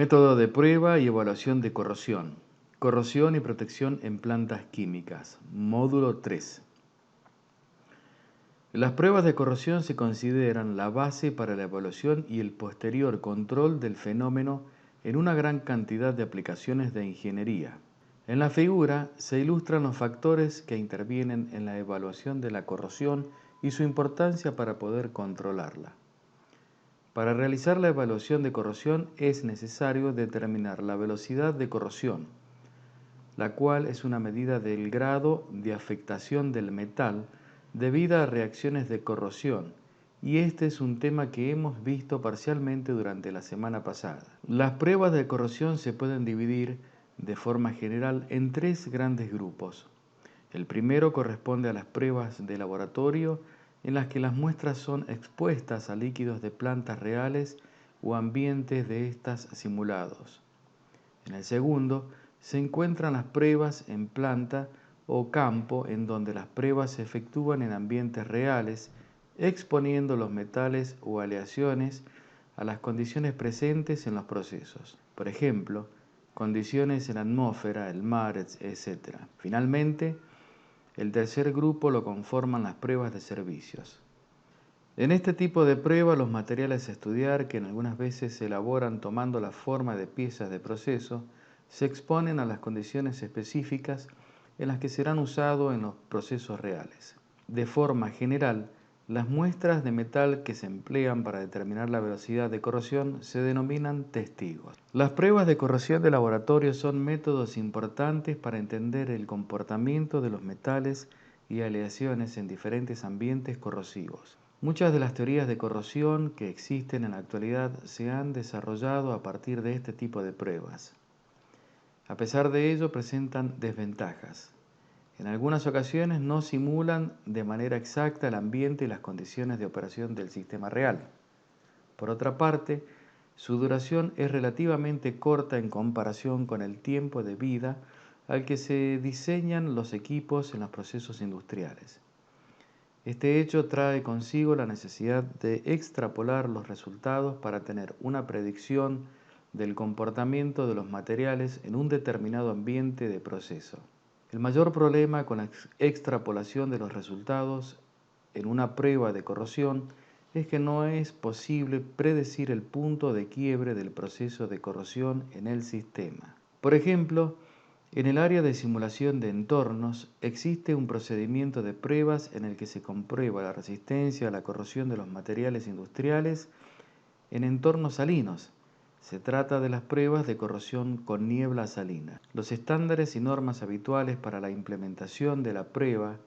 Método de prueba y evaluación de corrosión. Corrosión y protección en plantas químicas. Módulo 3. Las pruebas de corrosión se consideran la base para la evaluación y el posterior control del fenómeno en una gran cantidad de aplicaciones de ingeniería. En la figura se ilustran los factores que intervienen en la evaluación de la corrosión y su importancia para poder controlarla. Para realizar la evaluación de corrosión es necesario determinar la velocidad de corrosión, la cual es una medida del grado de afectación del metal debido a reacciones de corrosión, y este es un tema que hemos visto parcialmente durante la semana pasada. Las pruebas de corrosión se pueden dividir de forma general en tres grandes grupos. El primero corresponde a las pruebas de laboratorio, en las que las muestras son expuestas a líquidos de plantas reales o ambientes de estas simulados. En el segundo se encuentran las pruebas en planta o campo, en donde las pruebas se efectúan en ambientes reales, exponiendo los metales o aleaciones a las condiciones presentes en los procesos. Por ejemplo, condiciones en la atmósfera, el mar, etc. Finalmente, el tercer grupo lo conforman las pruebas de servicios. En este tipo de prueba, los materiales a estudiar, que en algunas veces se elaboran tomando la forma de piezas de proceso, se exponen a las condiciones específicas en las que serán usados en los procesos reales. De forma general, las muestras de metal que se emplean para determinar la velocidad de corrosión se denominan testigos. Las pruebas de corrosión de laboratorio son métodos importantes para entender el comportamiento de los metales y aleaciones en diferentes ambientes corrosivos. Muchas de las teorías de corrosión que existen en la actualidad se han desarrollado a partir de este tipo de pruebas. A pesar de ello, presentan desventajas. En algunas ocasiones no simulan de manera exacta el ambiente y las condiciones de operación del sistema real. Por otra parte, su duración es relativamente corta en comparación con el tiempo de vida al que se diseñan los equipos en los procesos industriales. Este hecho trae consigo la necesidad de extrapolar los resultados para tener una predicción del comportamiento de los materiales en un determinado ambiente de proceso. El mayor problema con la extrapolación de los resultados en una prueba de corrosión es que no es posible predecir el punto de quiebre del proceso de corrosión en el sistema. Por ejemplo, en el área de simulación de entornos existe un procedimiento de pruebas en el que se comprueba la resistencia a la corrosión de los materiales industriales en entornos salinos. Se trata de las pruebas de corrosión con niebla salina. Los estándares y normas habituales para la implementación de la prueba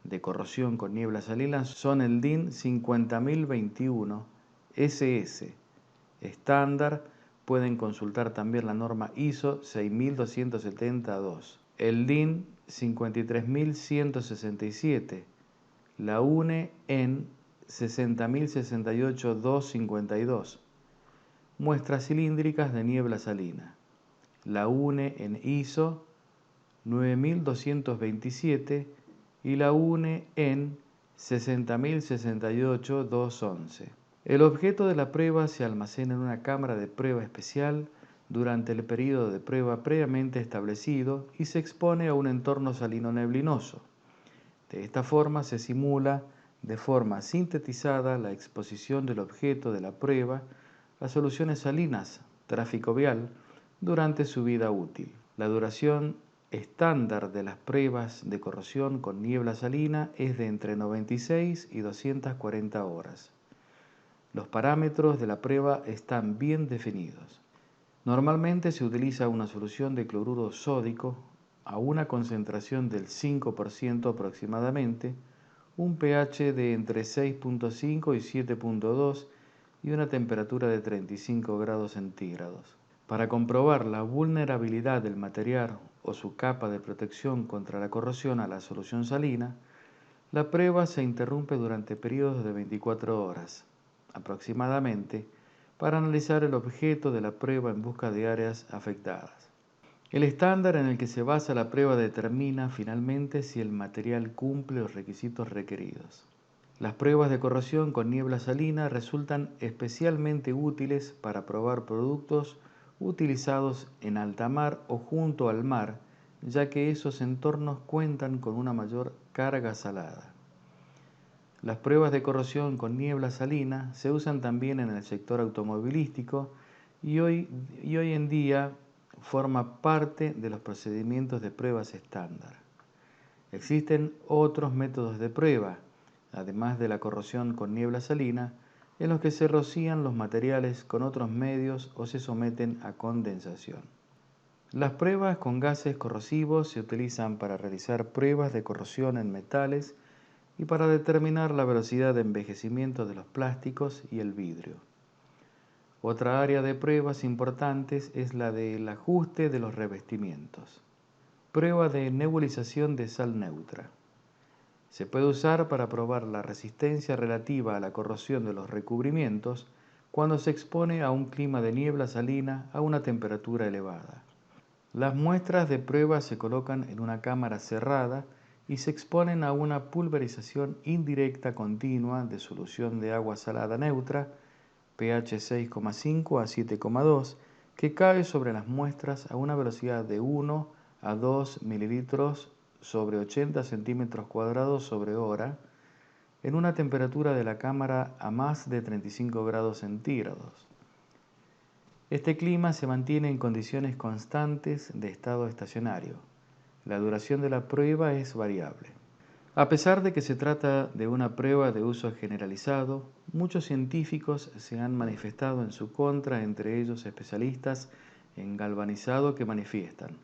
de corrosión con niebla salina son el DIN 50021 SS. Estándar, pueden consultar también la norma ISO 6270-2, el DIN 53167, la UNE EN 60068-252, muestras cilíndricas de niebla salina, la UNE en ISO 9227 y la UNE en 60068-211. El objeto de la prueba se almacena en una cámara de prueba especial durante el periodo de prueba previamente establecido y se expone a un entorno salino neblinoso. De esta forma se simula de forma sintetizada la exposición del objeto de la prueba a soluciones salinas, tráfico vial, durante su vida útil. La duración estándar de las pruebas de corrosión con niebla salina es de entre 96 y 240 horas. Los parámetros de la prueba están bien definidos. Normalmente se utiliza una solución de cloruro sódico a una concentración del 5% aproximadamente, un pH de entre 6.5 y 7.2 y una temperatura de 35 grados centígrados. Para comprobar la vulnerabilidad del material o su capa de protección contra la corrosión a la solución salina, la prueba se interrumpe durante periodos de 24 horas, aproximadamente, para analizar el objeto de la prueba en busca de áreas afectadas. El estándar en el que se basa la prueba determina finalmente si el material cumple los requisitos requeridos. Las pruebas de corrosión con niebla salina resultan especialmente útiles para probar productos utilizados en alta mar o junto al mar, ya que esos entornos cuentan con una mayor carga salada. Las pruebas de corrosión con niebla salina se usan también en el sector automovilístico y hoy en día forma parte de los procedimientos de pruebas estándar. Existen otros métodos de prueba, además de la corrosión con niebla salina, en los que se rocían los materiales con otros medios o se someten a condensación. Las pruebas con gases corrosivos se utilizan para realizar pruebas de corrosión en metales y para determinar la velocidad de envejecimiento de los plásticos y el vidrio. Otra área de pruebas importantes es la del ajuste de los revestimientos. Prueba de nebulización de sal neutra. Se puede usar para probar la resistencia relativa a la corrosión de los recubrimientos cuando se expone a un clima de niebla salina a una temperatura elevada. Las muestras de prueba se colocan en una cámara cerrada y se exponen a una pulverización indirecta continua de solución de agua salada neutra, pH 6,5 a 7,2, que cae sobre las muestras a una velocidad de 1 a 2 mililitros sobre 80 centímetros cuadrados sobre hora, en una temperatura de la cámara a más de 35 grados centígrados. Este clima se mantiene en condiciones constantes de estado estacionario. La duración de la prueba es variable. A pesar de que se trata de una prueba de uso generalizado, muchos científicos se han manifestado en su contra, entre ellos especialistas en galvanizado que manifiestan: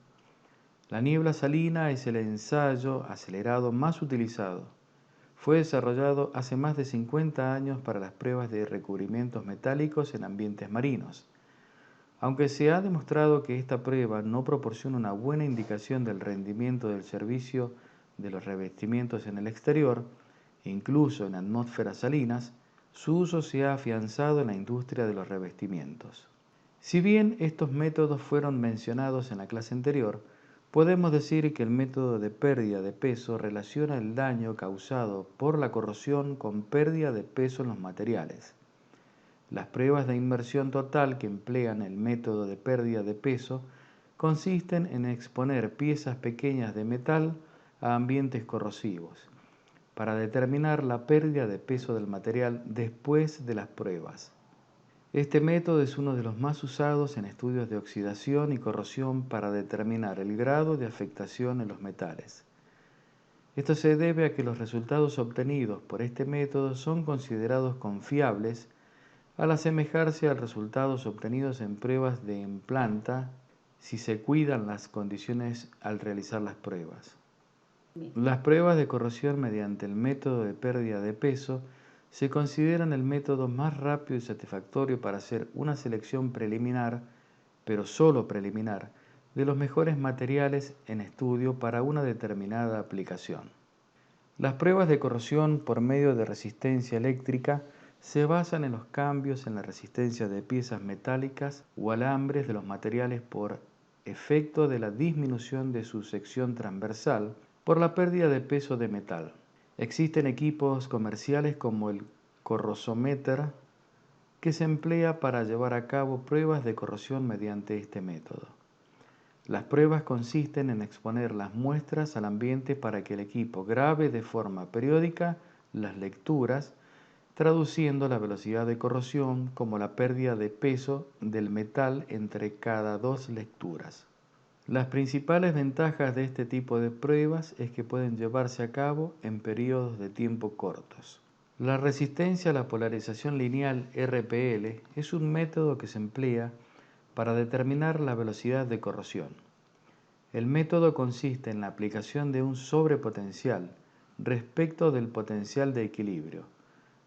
la niebla salina es el ensayo acelerado más utilizado. Fue desarrollado hace más de 50 años para las pruebas de recubrimientos metálicos en ambientes marinos. Aunque se ha demostrado que esta prueba no proporciona una buena indicación del rendimiento del servicio de los revestimientos en el exterior, incluso en atmósferas salinas, su uso se ha afianzado en la industria de los revestimientos. Si bien estos métodos fueron mencionados en la clase anterior, podemos decir que el método de pérdida de peso relaciona el daño causado por la corrosión con pérdida de peso en los materiales. Las pruebas de inmersión total que emplean el método de pérdida de peso consisten en exponer piezas pequeñas de metal a ambientes corrosivos para determinar la pérdida de peso del material después de las pruebas. Este método es uno de los más usados en estudios de oxidación y corrosión para determinar el grado de afectación en los metales. Esto se debe a que los resultados obtenidos por este método son considerados confiables al asemejarse a resultados obtenidos en pruebas en planta si se cuidan las condiciones al realizar las pruebas. Las pruebas de corrosión mediante el método de pérdida de peso se consideran el método más rápido y satisfactorio para hacer una selección preliminar, pero solo preliminar, de los mejores materiales en estudio para una determinada aplicación. Las pruebas de corrosión por medio de resistencia eléctrica se basan en los cambios en la resistencia de piezas metálicas o alambres de los materiales por efecto de la disminución de su sección transversal por la pérdida de peso de metal. Existen equipos comerciales como el corrosómetro que se emplea para llevar a cabo pruebas de corrosión mediante este método. Las pruebas consisten en exponer las muestras al ambiente para que el equipo grabe de forma periódica las lecturas, traduciendo la velocidad de corrosión como la pérdida de peso del metal entre cada dos lecturas. Las principales ventajas de este tipo de pruebas es que pueden llevarse a cabo en periodos de tiempo cortos. La resistencia a la polarización lineal RPL es un método que se emplea para determinar la velocidad de corrosión. El método consiste en la aplicación de un sobrepotencial respecto del potencial de equilibrio,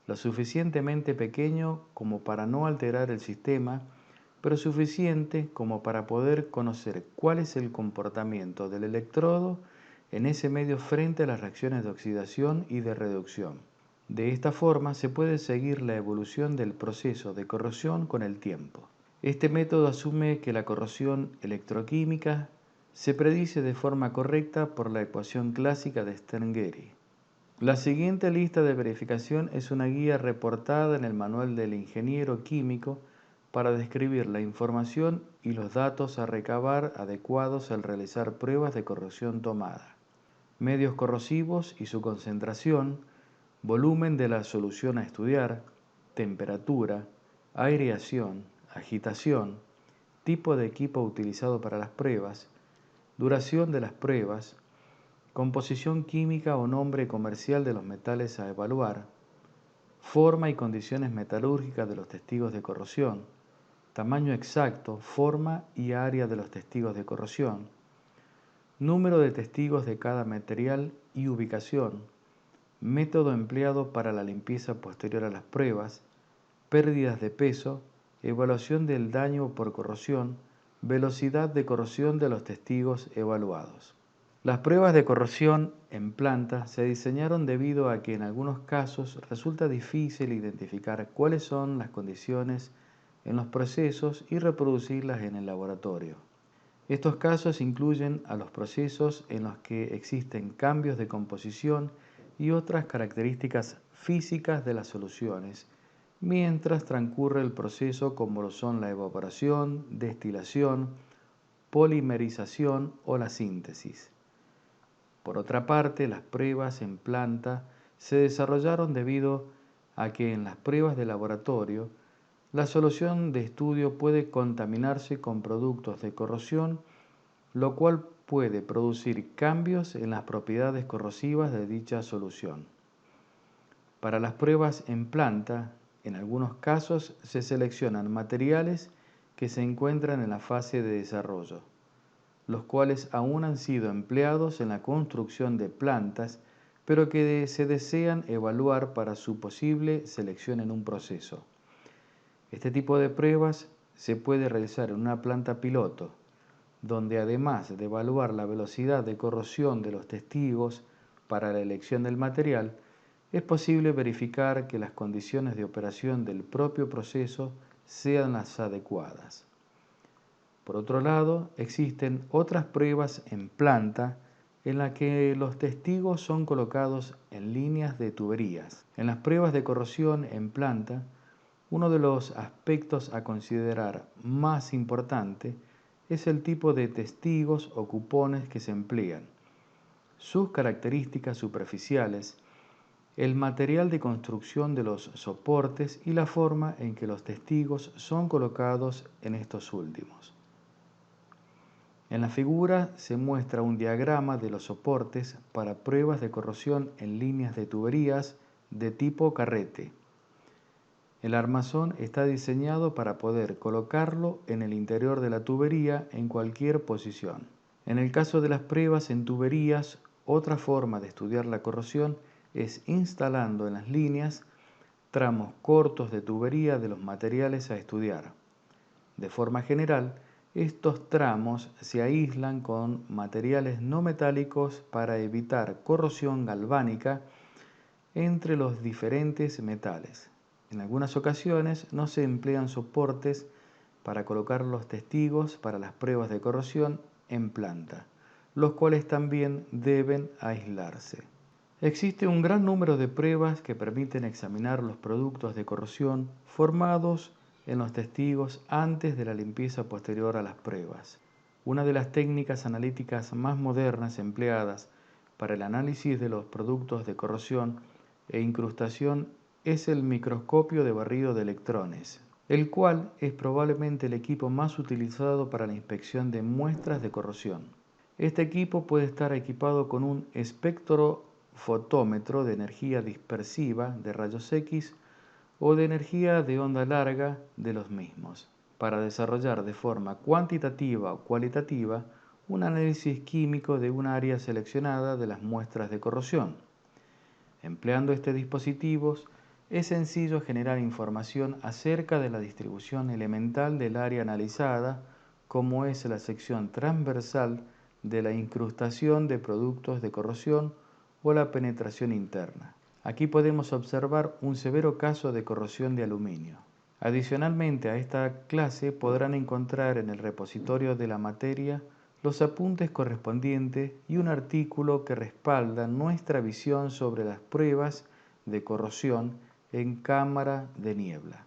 lo suficientemente pequeño como para no alterar el sistema, pero suficiente como para poder conocer cuál es el comportamiento del electrodo en ese medio frente a las reacciones de oxidación y de reducción. De esta forma se puede seguir la evolución del proceso de corrosión con el tiempo. Este método asume que la corrosión electroquímica se predice de forma correcta por la ecuación clásica de Stern-Gerry. La siguiente lista de verificación es una guía reportada en el Manual del Ingeniero Químico para describir la información y los datos a recabar adecuados al realizar pruebas de corrosión tomada, medios corrosivos y su concentración, volumen de la solución a estudiar, temperatura, aireación, agitación, tipo de equipo utilizado para las pruebas, duración de las pruebas, composición química o nombre comercial de los metales a evaluar, forma y condiciones metalúrgicas de los testigos de corrosión, tamaño exacto, forma y área de los testigos de corrosión, número de testigos de cada material y ubicación, método empleado para la limpieza posterior a las pruebas, pérdidas de peso, evaluación del daño por corrosión, velocidad de corrosión de los testigos evaluados. Las pruebas de corrosión en planta se diseñaron debido a que en algunos casos resulta difícil identificar cuáles son las condiciones en los procesos y reproducirlas en el laboratorio. Estos casos incluyen a los procesos en los que existen cambios de composición y otras características físicas de las soluciones, mientras transcurre el proceso como lo son la evaporación, destilación, polimerización o la síntesis. Por otra parte, las pruebas en planta se desarrollaron debido a que en las pruebas de laboratorio, la solución de estudio puede contaminarse con productos de corrosión, lo cual puede producir cambios en las propiedades corrosivas de dicha solución. Para las pruebas en planta, en algunos casos se seleccionan materiales que se encuentran en la fase de desarrollo, los cuales aún han sido empleados en la construcción de plantas, pero que se desean evaluar para su posible selección en un proceso. Este tipo de pruebas se puede realizar en una planta piloto, donde además de evaluar la velocidad de corrosión de los testigos para la elección del material, es posible verificar que las condiciones de operación del propio proceso sean las adecuadas. Por otro lado, existen otras pruebas en planta en las que los testigos son colocados en líneas de tuberías. En las pruebas de corrosión en planta, uno de los aspectos a considerar más importante es el tipo de testigos o cupones que se emplean, sus características superficiales, el material de construcción de los soportes y la forma en que los testigos son colocados en estos últimos. En la figura se muestra un diagrama de los soportes para pruebas de corrosión en líneas de tuberías de tipo carrete. El armazón está diseñado para poder colocarlo en el interior de la tubería en cualquier posición. En el caso de las pruebas en tuberías, otra forma de estudiar la corrosión es instalando en las líneas tramos cortos de tubería de los materiales a estudiar. De forma general, estos tramos se aíslan con materiales no metálicos para evitar corrosión galvánica entre los diferentes metales. En algunas ocasiones no se emplean soportes para colocar los testigos para las pruebas de corrosión en planta, los cuales también deben aislarse. Existe un gran número de pruebas que permiten examinar los productos de corrosión formados en los testigos antes de la limpieza posterior a las pruebas. Una de las técnicas analíticas más modernas empleadas para el análisis de los productos de corrosión e incrustación es el microscopio de barrido de electrones, el cual es probablemente el equipo más utilizado para la inspección de muestras de corrosión. Este equipo puede estar equipado con un espectrofotómetro de energía dispersiva de rayos X o de energía de onda larga de los mismos, para desarrollar de forma cuantitativa o cualitativa un análisis químico de un área seleccionada de las muestras de corrosión. Empleando este dispositivo, es sencillo generar información acerca de la distribución elemental del área analizada, como es la sección transversal de la incrustación de productos de corrosión o la penetración interna. Aquí podemos observar un severo caso de corrosión de aluminio. Adicionalmente a esta clase podrán encontrar en el repositorio de la materia los apuntes correspondientes y un artículo que respalda nuestra visión sobre las pruebas de corrosión en cámara de niebla.